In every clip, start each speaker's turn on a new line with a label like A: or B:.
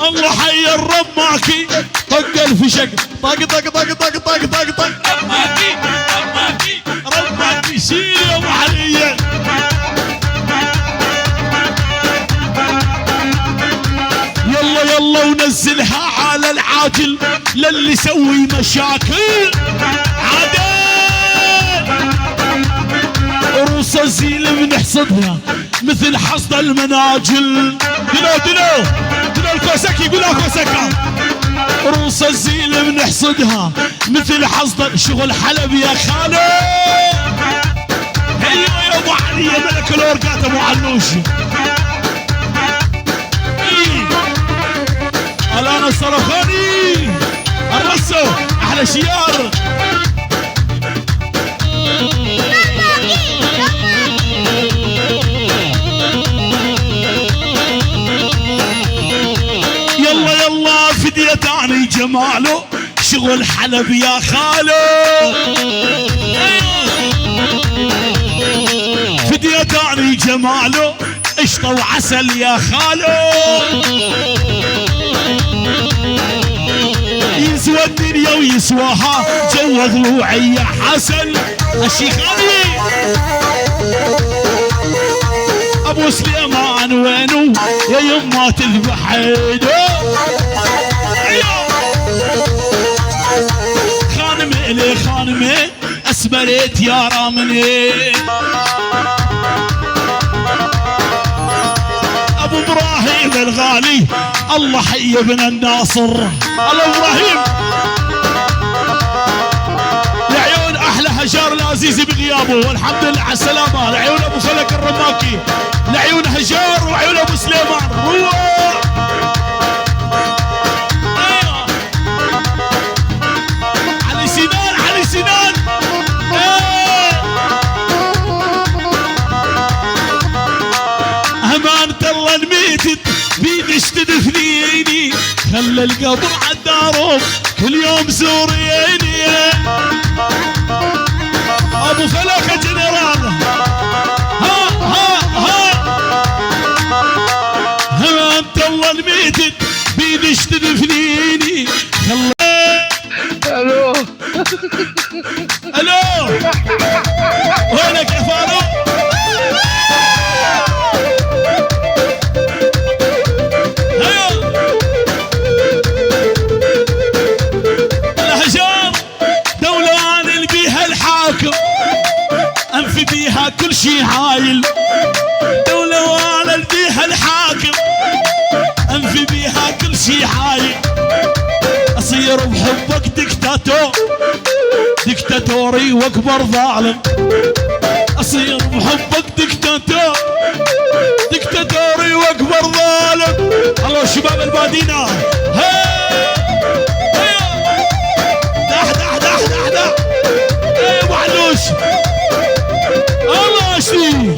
A: الله حي الرماكي طق الفشق طق طق طق طق طق طق طق رماكي رماكي رماكي شيل يا ابو علي. يلا يلا ونزلها على العاجل للي يسوي مشاكل عدل. عروس الزيل بنحصدها مثل حصد المناجل. دلو الكوسكي يقولها كوسكا. عروس الزيل بنحصدها مثل حصد شغل حلب يا خالو. ايوه يا ابو علي يا ملك الاورقات ابو علوش. الانا الصرخاني الرسو احلى شيار. يلا يلا فدية تاني جماله شغل حلب يا خالو. فدية تاني جماله قشطة وعسل يا خالو. يسوى الدنيا ويسواها جو ضلوعي يا حسن. الشيخاني ابو سليمان وينو يا يما تذبح عيده. خانمي لي خانمي اسمريت يا رامني. ابو ابراهيم الغالي الله حي ابن الناصر. الله ابراهيم لعيون احلى هجار العزيزي بغيابه والحمد لله على السلامه. لعيون ابو فلك الرماكي لعيون هجار وعيون ابو سليمان روح. علي سنان علي سنان. امانة الله انميتت بيدش تدفنيني خلى القبر عالدارهم كل يوم زوريني. ابو فلك جنرال ها ها ها. امانة الله انميتت بيدش تدفنيني خلى.
B: الو
A: الو وينك يا فاروق؟ الهجار دولة عانل بيها الحاكم انفي بيها كل شي هايل. دولة وعانل بيها الحاكم انفي بيها كل شي هايل. اصير بحبك دكتاتور دكتاتوري واكبر ظالم. اصير بحبك دكتاتور دكتاتوري واكبر ظالم. الله شباب المدينة دح دح دح دح دح. ايه ابو علوش الله اشتي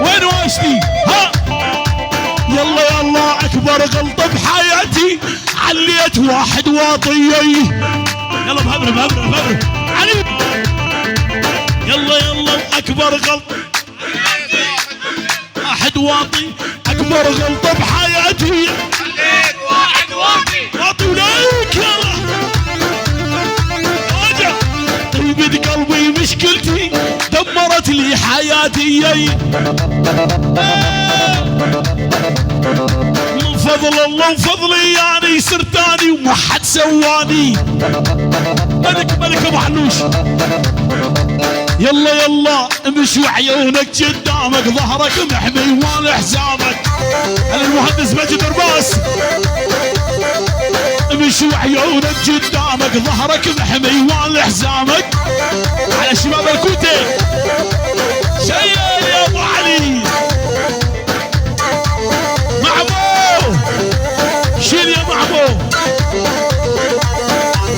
A: وين واشتي ها. يلا يلا اكبر غلطة بحياتي عليت واحد واطي. يلا بهبر بهبر بهبر علي. يلا يلا اكبر غلطة واحد واطي. اكبر غلطة بحياتي عليت واحد واطي. واطي ولايك يلا راجع. طيبة قلبي مشكلتي دمرت لي حياتي. من فضل الله وفضلي يعني سرتاني وما حد سواني. ملك ابو حلوش. يلا يلا امشي وعيونك قدامك ظهرك محمي وان حزامك. انا المهندس مجد رباس. امشي وعيونك قدامك ظهرك محمي وان حزامك. على شباب الكوتي شيل يا ابو علي. معبو شيل يا معبو.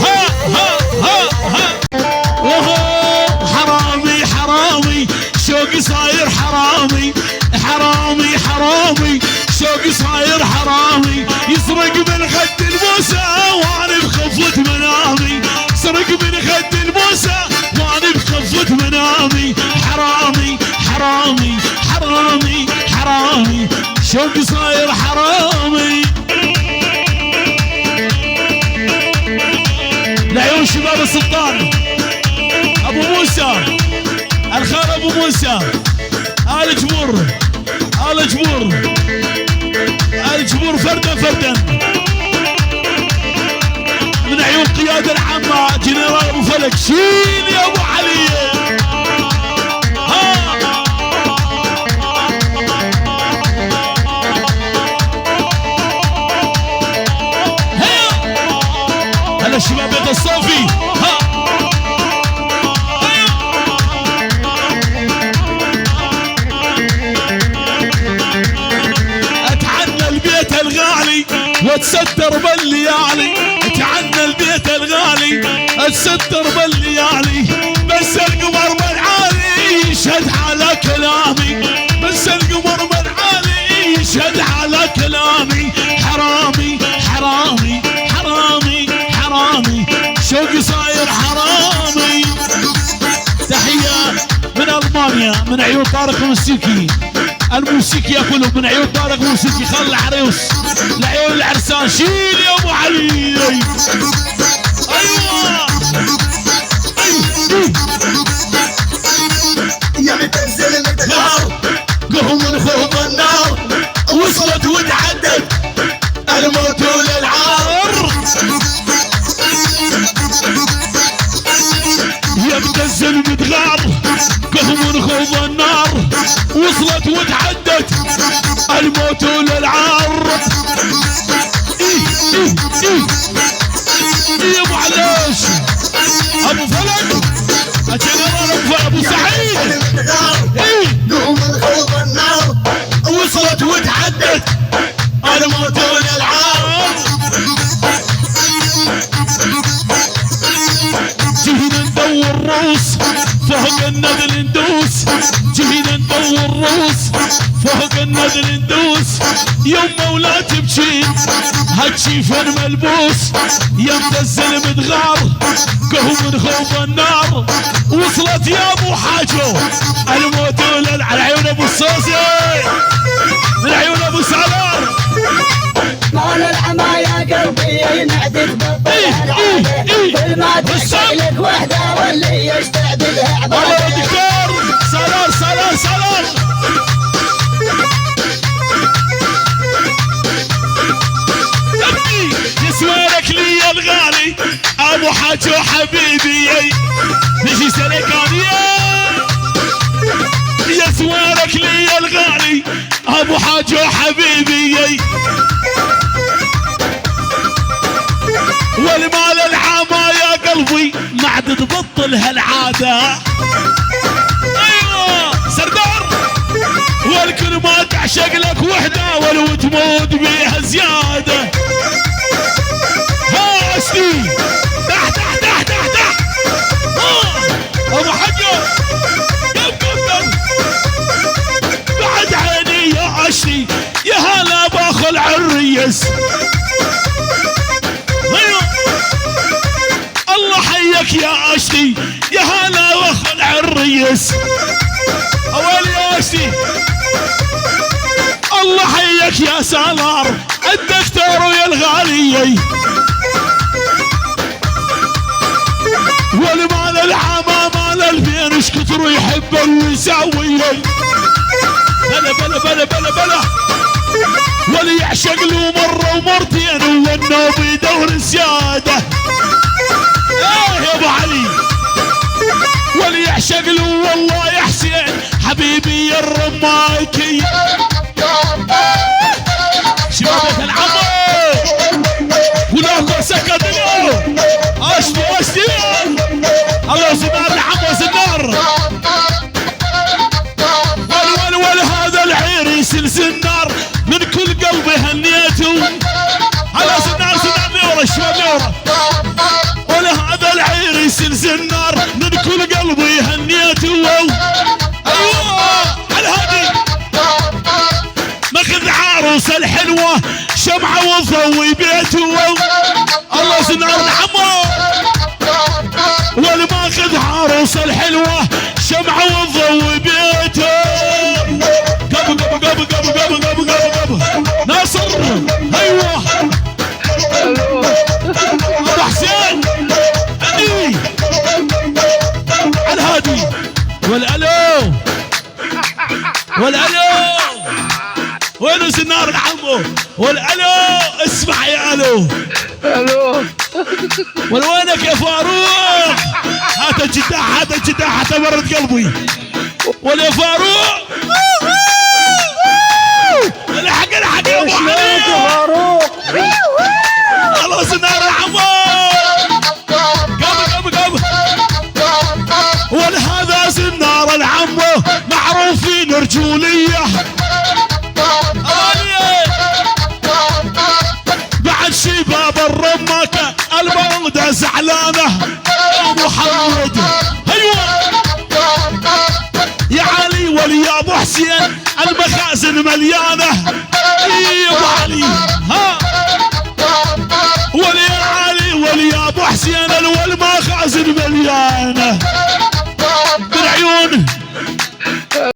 A: ها ها ها ها. وهو حرامي حرامي شوقي صاير حرامي. حرامي حرامي شوقي صاير حرامي. يسرق من خد الموسى وانا بخفة منامي. سرق من خد الموسى وانا بخفة منامي. حرامي حرامي سلطان ابو موسى الخال ابو موسى آل جبور آل جبور آل جبور فردا فردا من عيون القيادة العامة جنرال ابو فلك شيل يا ابو علي هلا الشباب يد الصافي اتعنى البيت الغالي واتستر بالليالي اتعنى البيت الغالي اتستر بالليالي بس القمر من عالي يشهد على كلامي بس القمر من عالي يشهد على كلامي حرامي حرامي حرامي حرامي شوقي صاير حرامي. تحية من ألمانيا من عيون طارق موسيقي الموسيقي كله من عيون طارق موسيقي خل العريس لعيون العرسان شيل يا ابو علي. ايوه
B: يا بتنزل متغار قهم من خوف النار وصلت وتعدت الموت للعار
A: يا بتنزل متغار قهم من خوف النار وصلت وتعدت الموت للعار. يا ابو علاش ابو فلك الجنرال ابو سعيد
B: قهم من خوف النار
A: وصلت وتعدت الموت للعار. جينا ندور روس فوق النذل ندوس جينا ندور روس فوق النذل ندوس يوم مولا تبكين هالشيف ملبوس يا مدزل متغار قهو من خوف النار وصلت يا ابو حاجو الموت على عيون ابو الصوصي من عيون ابو سالار
B: مال العما يا قلبي ينعدك بالطيب كل ما تحكي لك وحده واللي يستعدلها عبالي.
A: والله يا دكتور سلام سلام سلام. يسوالك لي يا الغالي ابو حاجو حبيبي نجي سلكاني يسوالك لي يا الغالي ابو حاجو حبيبي والمال العامة يا قلبي ما عاد تبطل هالعادة. ايوه سردار والكل ما تعشق لك وحدة ولو تموت بيها زيادة. ها اشتي تحت تحت تحت تحت تحت ابو حجر كم بعد عيني يا اشتي يا هلا باخل عالريس. الله حيك يا اشتي يا هلا واخل عالريس اول يا اشتي الله حيك يا سالار الدكتور ويا الغالي والمال العامة مال الفين ايش كثر يحب ويساوي بلا بلا بلا بلا بلا ولي يعشق له مرة ومرتين والنوب يدور زيادة. يا ابو علي ولي يعشق له والله يا حسين حبيبي يا الرماكي شبابة العمر ولاكو سكت اليوم اشتي اشتي الله سنار العمر سنار ول هذا العريس السنار من كل قلبي هنيته على سنار سنار نورة الشباب نورة ولهذا العريس الزنار من كل قلبي هنيته. ايوه على هذه ماخذ عروس الحلوه شمعه وضوي بيته الله سنار العمر والماخذ عروس الحلوه شمعه وضوي بيته. قبل قبل قبل قبل قبل قبل قبل ناصر ايوه ابو حسين النار العمو والالو. اسمع يا الو
C: الو
A: وينك يا فاروق؟ هات الجداح هات الجداح حتى برد قلبي. ولا فاروق الحق الحق يا ابو علي. خلاص النار العمو قبل قبل ولهذا النار العمو معروفين رجوليه. بعد شباب الرماكه البلده زعلانه يا محمد. ايوه يا علي ولي ابو حسين المخازن مليانه. اي ابو علي ها ولي علي ولي ابو حسين والمخازن مليانه.